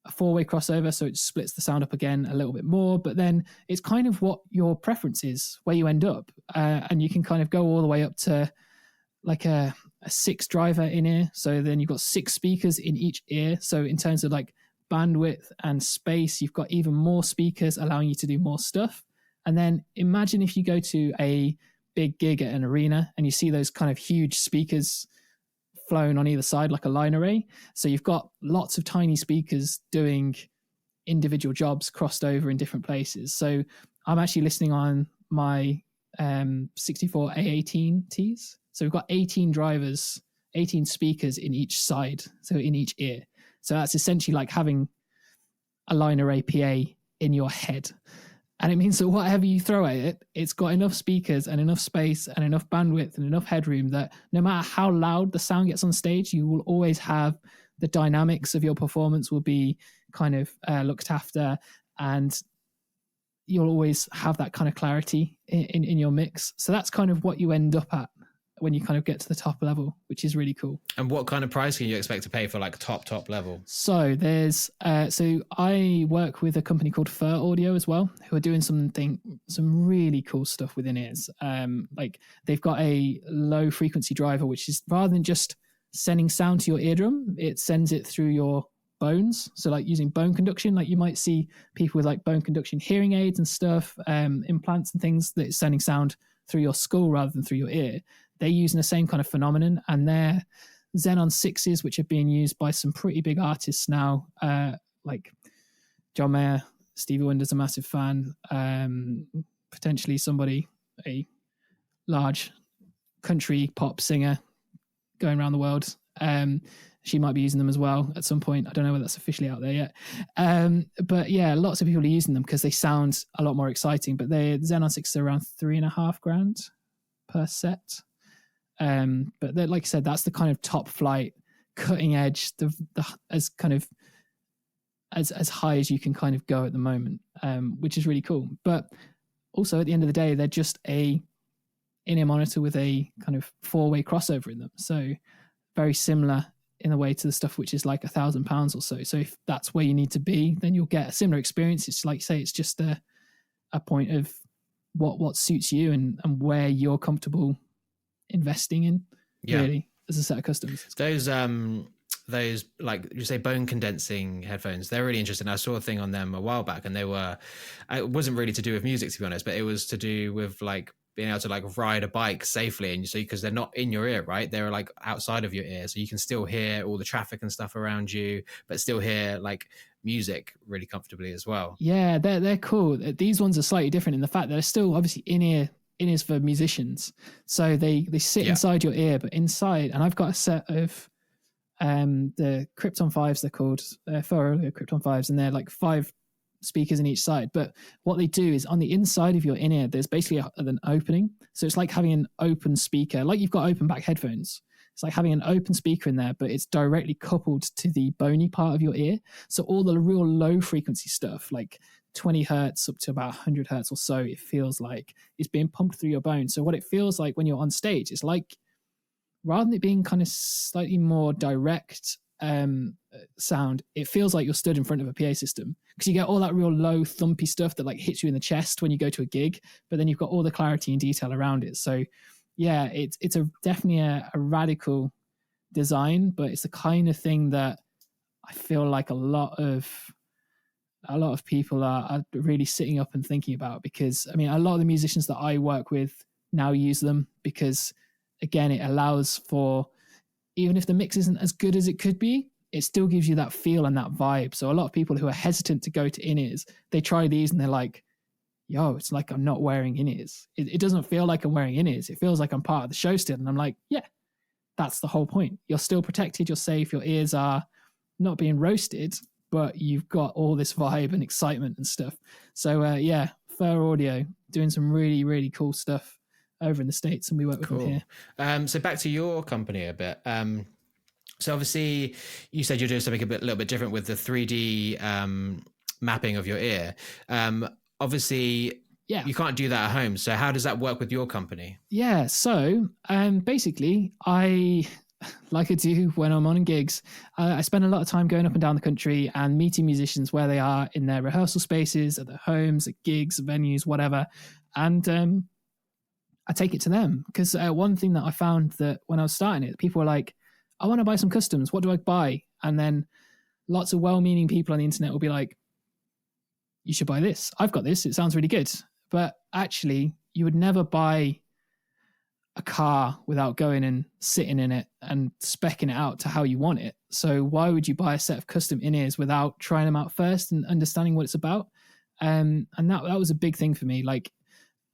a four-way crossover, so it splits the sound up again a little bit more, but then it's kind of what your preference is, where you end up. And you can kind of go all the way up to like a 6 driver in ear. So then you've got 6 speakers in each ear. So in terms of like bandwidth and space. You've got even more speakers allowing you to do more stuff. And then imagine if you go to a big gig at an arena and you see those kind of huge speakers flown on either side like a line array. So you've got lots of tiny speakers doing individual jobs crossed over in different places. So I'm actually listening on my 64 A18Ts. So we've got 18 drivers, 18 speakers in each side, so in each ear. So that's essentially like having a line array PA in your head. And it means that whatever you throw at it, it's got enough speakers and enough space and enough bandwidth and enough headroom that no matter how loud the sound gets on stage, you will always have the dynamics of your performance will be kind of looked after, and you'll always have that kind of clarity in your mix. So that's kind of what you end up at when you kind of get to the top level, which is really cool. And what kind of price can you expect to pay for like top level? So there's, so I work with a company called Fur Audio as well, who are doing some really cool stuff within ears. Like they've got a low frequency driver, which is rather than just sending sound to your eardrum, it sends it through your bones. So like using bone conduction, like you might see people with like bone conduction hearing aids and stuff, implants and things, that it's sending sound through your skull rather than through your ear. They're using the same kind of phenomenon, and they're Xenon 6s, which are being used by some pretty big artists now, like John Mayer. Stevie Wonder's a massive fan. Potentially somebody, a large country pop singer going around the world. She might be using them as well at some point. I don't know whether that's officially out there yet. But yeah, lots of people are using them because they sound a lot more exciting. But the Xenon 6s are around $3,500 per set. But like I said, that's the kind of top flight, cutting edge, the as kind of as high as you can kind of go at the moment, which is really cool. But also at the end of the day, they're just a in-ear monitor with a kind of 4-way crossover in them. So very similar in a way to the stuff which is like £1,000 or so. So if that's where you need to be, then you'll get a similar experience. It's like, say, it's just a point of what suits you and where you're comfortable investing in, really, as a set of customs. Those like you say bone condensing headphones, they're really interesting. I saw a thing on them a while back, and it wasn't really to do with music, to be honest, but it was to do with like being able to like ride a bike safely. And so because they're not in your ear, right, they're like outside of your ear, so you can still hear all the traffic and stuff around you, but still hear like music really comfortably as well. Yeah, they're cool. These ones are slightly different in the fact that they're still obviously in-ears for musicians, so they sit inside your ear, but inside. And I've got a set of the Krypton 5s, they're called Fur Audio Krypton 5s, and they're like 5 speakers in each side. But what they do is on the inside of your in-ear, there's basically an opening. So it's like having an open speaker, like you've got open back headphones. It's like having an open speaker in there, but it's directly coupled to the bony part of your ear. So all the real low frequency stuff, like 20 hertz up to about 100 hertz or so, it feels like it's being pumped through your bone. So what it feels like when you're on stage is like, rather than it being kind of slightly more direct sound, it feels like you're stood in front of a PA system, because you get all that real low thumpy stuff that like hits you in the chest when you go to a gig, but then you've got all the clarity and detail around it. So yeah, it's definitely a radical design, but it's the kind of thing that I feel like a lot of people are really sitting up and thinking about, because I mean, a lot of the musicians that I work with now use them because, again, it allows for, even if the mix isn't as good as it could be, it still gives you that feel and that vibe. So a lot of people who are hesitant to go to in-ears, they try these and they're like, yo, it's like I'm not wearing in-ears. It doesn't feel like I'm wearing in-ears. It feels like I'm part of the show still. And I'm like, yeah, that's the whole point. You're still protected. You're safe. Your ears are not being roasted, but you've got all this vibe and excitement and stuff. So yeah, Fur Audio doing some really, really cool stuff over in the States, and we work with them here. So back to your company a bit. So obviously you said you're doing something a little bit different with the 3D mapping of your ear. Obviously, you can't do that at home. So how does that work with your company? Yeah, so basically, I like I do when I'm on gigs, I spend a lot of time going up and down the country and meeting musicians where they are in their rehearsal spaces, at their homes, at gigs, venues, whatever. And I take it to them, because one thing that I found that when I was starting it, people were like, I want to buy some customs. What do I buy? And then lots of well-meaning people on the internet will be like, you should buy this. I've got this. It sounds really good. But actually, you would never buy a car without going and sitting in it and speccing it out to how you want it. So why would you buy a set of custom in-ears without trying them out first and understanding what it's about? And that was a big thing for me. Like,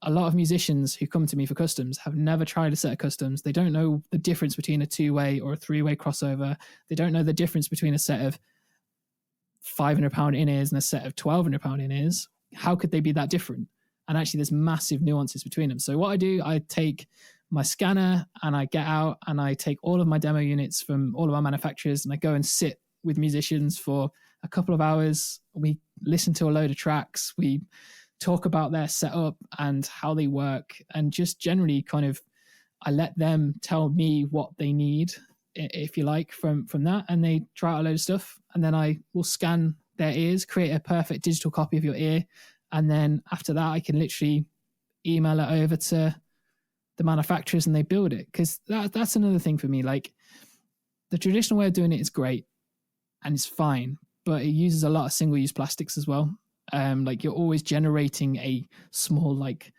a lot of musicians who come to me for customs have never tried a set of customs. They don't know the difference between a 2-way or a 3-way crossover. They don't know the difference between a set of £500 in-ears and a set of £1,200 in-ears. How could they be that different? And actually, there's massive nuances between them. So what I do, I take my scanner and I get out and I take all of my demo units from all of our manufacturers and I go and sit with musicians for a couple of hours. We listen to a load of tracks. We talk about their setup and how they work, and just generally kind of, I let them tell me what they need, if you like, from that, and they try out a load of stuff, and then I will scan their ears, create a perfect digital copy of your ear, and then after that I can literally email it over to the manufacturers and they build it. Because that's another thing for me. Like, the traditional way of doing it is great and it's fine, but it uses a lot of single-use plastics as well. Like, you're always generating a small, like,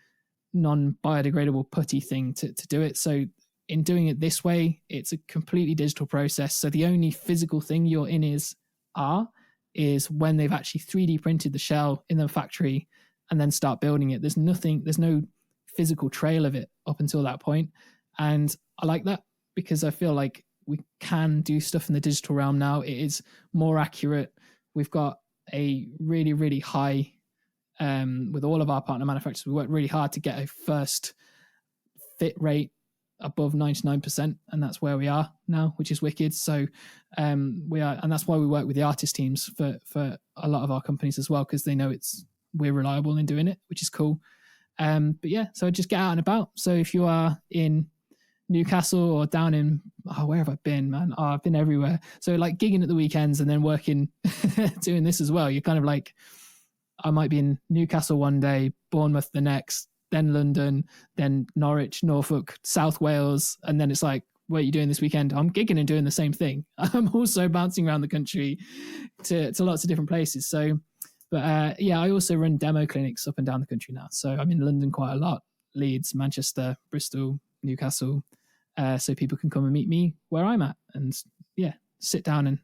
non-biodegradable putty thing to do it. So in doing it this way, it's a completely digital process. So the only physical thing your in-ears is when they've actually 3D printed the shell in the factory and then start building it. There's no physical trail of it up until that point. And I like that because I feel like we can do stuff in the digital realm now. It is more accurate. We've got a really, really high, with all of our partner manufacturers, we work really hard to get a first fit rate above 99%, and that's where we are now, which is wicked. So and that's why we work with the artist teams for a lot of our companies as well, because they know we're reliable in doing it, which is cool. But yeah, so just get out and about. So if you are in Newcastle or down in, where have I been, man? I've been everywhere. So like gigging at the weekends and then working, doing this as well. You're kind of like, I might be in Newcastle one day, Bournemouth the next, then London, then Norwich, Norfolk, South Wales. And then it's like, what are you doing this weekend? I'm gigging and doing the same thing. I'm also bouncing around the country to lots of different places. So, but yeah, I also run demo clinics up and down the country now. So I'm in London quite a lot, Leeds, Manchester, Bristol, Newcastle, so people can come and meet me where I'm at and sit down and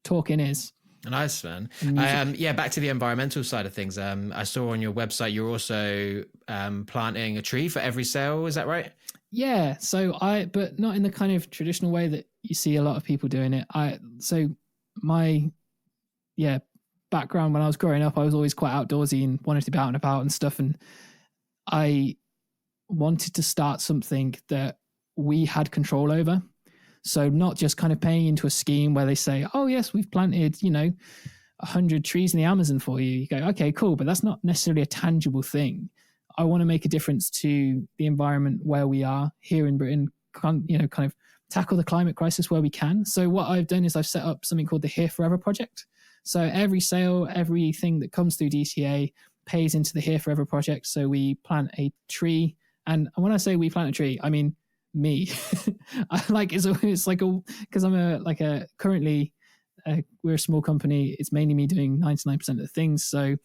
talk in ears. Nice, man. Back to the environmental side of things. I saw on your website you're also planting a tree for every sale. Is that right? Yeah. So but not in the kind of traditional way that you see a lot of people doing it. My background when I was growing up, I was always quite outdoorsy and wanted to be out and about and stuff, and I wanted to start something that we had control over. So not just kind of paying into a scheme where they say, oh yes, we've planted 100 trees in the Amazon for you. You go, okay, cool, but that's not necessarily a tangible thing. I want to make a difference to the environment where we are here in Britain, kind of tackle the climate crisis where we can. So what I've done is I've set up something called the Here Forever project. So every sale, everything that comes through DCA pays into the Here Forever project. So we plant a tree. And when I say we plant a tree, I mean me. Because I'm currently we're a small company. It's mainly me doing 99% of the things. So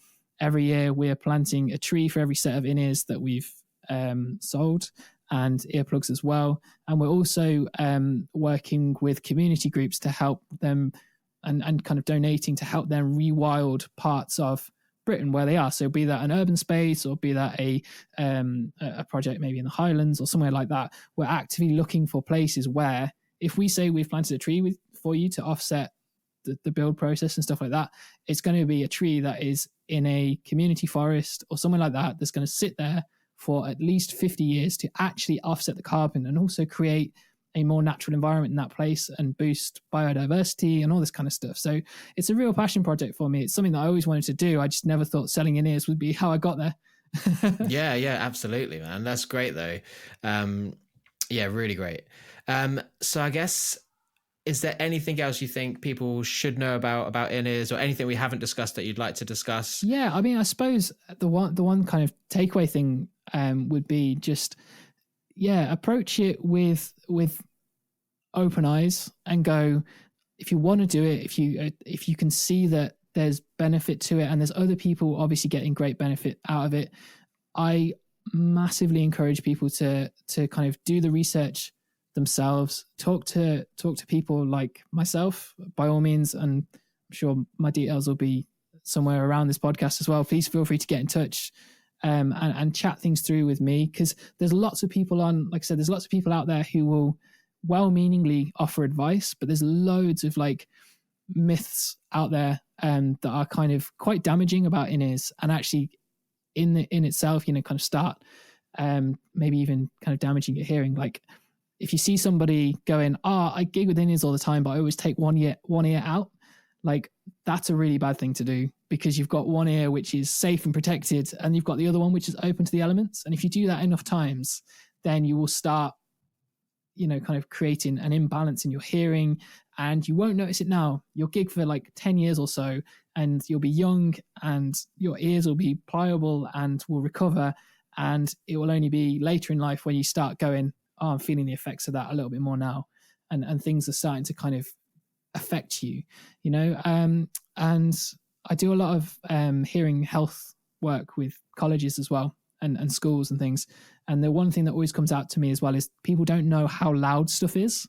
every year we're planting a tree for every set of in-ears that we've sold, and earplugs as well. And we're also working with community groups to help them and kind of donating to help them rewild parts of Britain where they are. So be that an urban space or be that a project maybe in the Highlands or somewhere like that. We're actively looking for places where if we say we've planted a tree for you to offset the build process and stuff like that, it's going to be a tree that is in a community forest or somewhere like that that's going to sit there for at least 50 years to actually offset the carbon and also create a more natural environment in that place and boost biodiversity and all this kind of stuff. So it's a real passion project for me. It's something that I always wanted to do. I just never thought selling in-ears would be how I got there. Yeah, absolutely, man. That's great though. Really great. So I guess, is there anything else you think people should know about in-ears, or anything we haven't discussed that you'd like to discuss? Yeah, I mean, I suppose the one kind of takeaway thing would be just, approach it with open eyes and go, if you want to do it, if you can see that there's benefit to it, and there's other people obviously getting great benefit out of it, I massively encourage people to kind of do the research themselves. Talk to people like myself, by all means, and I'm sure my details will be somewhere around this podcast as well. Please feel free to get in touch and chat things through with me, because there's lots of people on, like I said, there's lots of people out there who will well-meaningly offer advice, but there's loads of like myths out there that are kind of quite damaging about in-ears, and actually in itself, kind of start maybe even kind of damaging your hearing. Like if you see somebody going, I gig with in-ears all the time, but I always take one ear out, like that's a really bad thing to do, because you've got one ear which is safe and protected, and you've got the other one which is open to the elements. And if you do that enough times, then you will start kind of creating an imbalance in your hearing, and you won't notice it now. You'll gig for like 10 years or so, and you'll be young, and your ears will be pliable and will recover. And it will only be later in life when you start going, I'm feeling the effects of that a little bit more now. And things are starting to kind of affect you, and I do a lot of hearing health work with colleges as well, and schools and things. And the one thing that always comes out to me as well is people don't know how loud stuff is.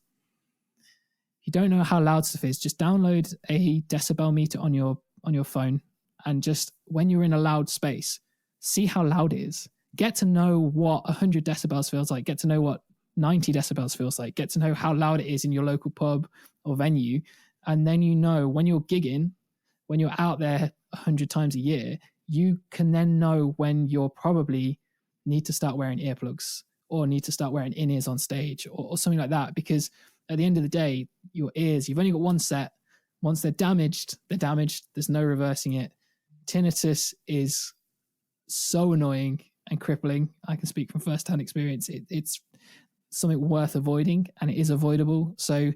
If you don't know how loud stuff is, just download a decibel meter on your phone, and just when you're in a loud space, see how loud it is. Get to know what 100 decibels feels like. Get to know what 90 decibels feels like. Get to know how loud it is in your local pub or venue. And then when you're gigging, when you're out there 100 times a year, you can then know when you're probably need to start wearing earplugs, or need to start wearing in-ears on stage, or something like that. Because at the end of the day, your ears, you've only got one set. Once they're damaged, they're damaged. There's no reversing it. Tinnitus is so annoying and crippling. I can speak from first-hand experience. It's something worth avoiding, and it is avoidable. So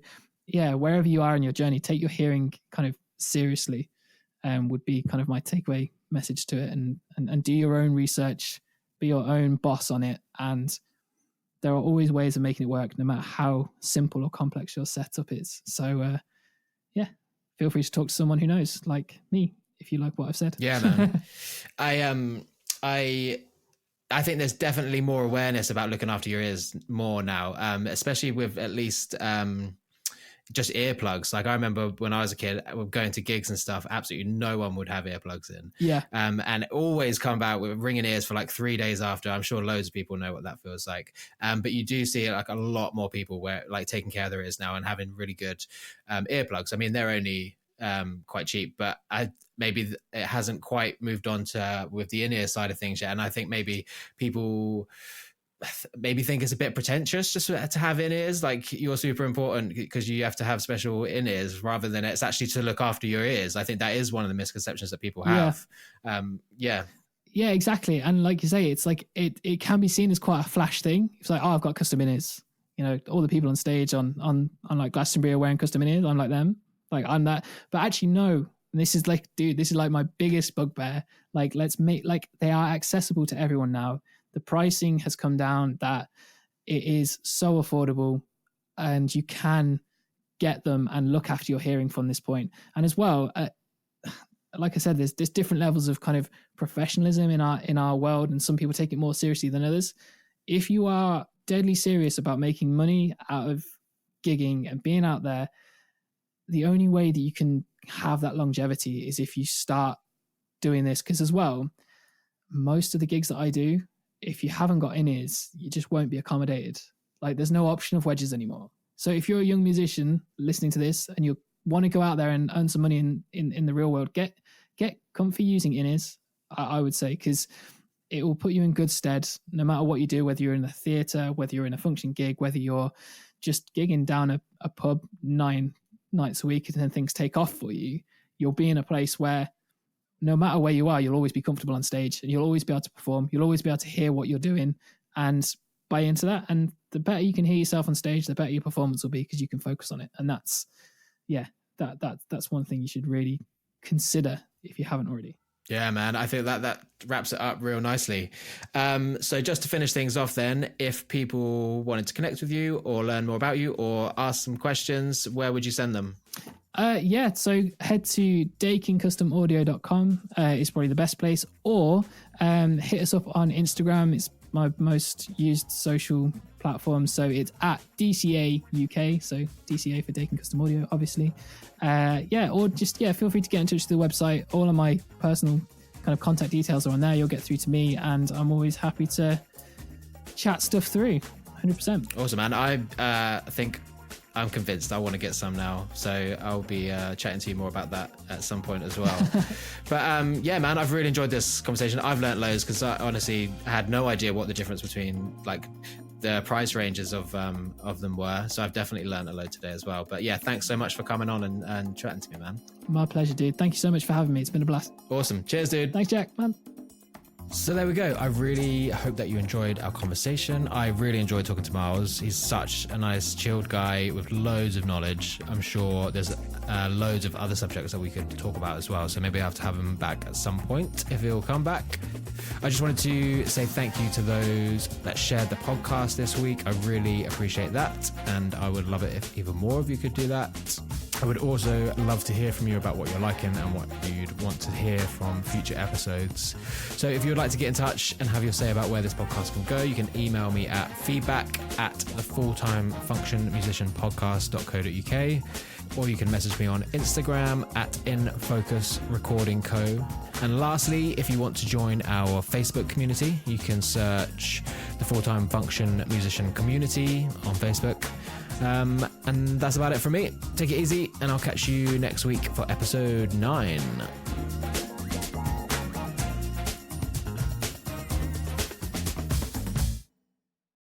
yeah, wherever you are in your journey, take your hearing kind of seriously, would be kind of my takeaway message to it. And do your own research, be your own boss on it. And there are always ways of making it work, no matter how simple or complex your setup is. So yeah, feel free to talk to someone who knows, like me, if you like what I've said. Yeah, man. I think there's definitely more awareness about looking after your ears more now, especially with at least just earplugs. Like I remember when I was a kid, going to gigs and stuff, absolutely no one would have earplugs in. Yeah. And always come back with ringing ears for like 3 days after. I'm sure loads of people know what that feels like. But you do see like a lot more people taking care of their ears now and having really good earplugs. I mean, they're only quite cheap, but maybe it hasn't quite moved on to with the in-ear side of things yet. And I think maybe people think it's a bit pretentious just to have in-ears. Like you're super important because you have to have special in-ears, rather than it's actually to look after your ears. I think that is one of the misconceptions that people have. Yeah, exactly. And like you say, it's like it can be seen as quite a flash thing. It's like, I've got custom in-ears. All the people on stage on like Glastonbury are wearing custom in-ears. I'm like them. Like I'm that. But actually, no. And this is like, dude, this is like my biggest bugbear. Like, let's make, like, they are accessible to everyone now. The pricing has come down, that it is so affordable, and you can get them and look after your hearing from this point. And as well, like I said, there's different levels of kind of professionalism in our world, and some people take it more seriously than others. If you are deadly serious about making money out of gigging and being out there, the only way that you can have that longevity is if you start doing this. Because as well, most of the gigs that I do, if you haven't got in-ears, you just won't be accommodated. Like there's no option of wedges anymore. So if you're a young musician listening to this and you want to go out there and earn some money in the real world, get comfy using in-ears, I would say, because it will put you in good stead no matter what you do, whether you're in the theatre, whether you're in a function gig, whether you're just gigging down a pub 9 nights a week and then things take off for you. You'll be in a place where no matter where you are, you'll always be comfortable on stage, and you'll always be able to perform. You'll always be able to hear what you're doing and buy into that. And the better you can hear yourself on stage, the better your performance will be, because you can focus on it. And that's one thing you should really consider if you haven't already. Yeah, man. I think that wraps it up real nicely. So just to finish things off then, if people wanted to connect with you or learn more about you or ask some questions, where would you send them? So head to dakincustomaudio.com. It's probably the best place, or hit us up on Instagram. It's my most used social platform, so it's at DCA UK, so DCA for Dakin Custom Audio, obviously. Or just feel free to get in touch with the website. All of my personal kind of contact details are on there. You'll get through to me, and I'm always happy to chat stuff through. 100%. Awesome, man. I think I'm convinced I want to get some now, so I'll be chatting to you more about that at some point as well. But man, I've really enjoyed this conversation. I've learnt loads, because I honestly had no idea what the difference between like the price ranges of them were, so I've definitely learnt a load today as well. But yeah, thanks so much for coming on and chatting to me, man. My pleasure, dude. Thank you so much for having me. It's been a blast. Awesome. Cheers, dude. Thanks, Jack, man. So there we go. I really hope that you enjoyed our conversation. I really enjoyed talking to Miles. He's such a nice, chilled guy with loads of knowledge. I'm sure there's loads of other subjects that we could talk about as well. So maybe I have to have him back at some point if he'll come back. I just wanted to say thank you to those that shared the podcast this week. I really appreciate that. And I would love it if even more of you could do that. I would also love to hear from you about what you're liking and what you'd want to hear from future episodes. So if you would like to get in touch and have your say about where this podcast can go, you can email me at feedback@thefulltimefunctionmusicianpodcast.co.uk, or you can message me on Instagram at InFocusRecordingCo. And lastly, if you want to join our Facebook community, you can search the Full-Time Function Musician Community on Facebook. And that's about it from me. Take it easy, and I'll catch you next week for episode 9.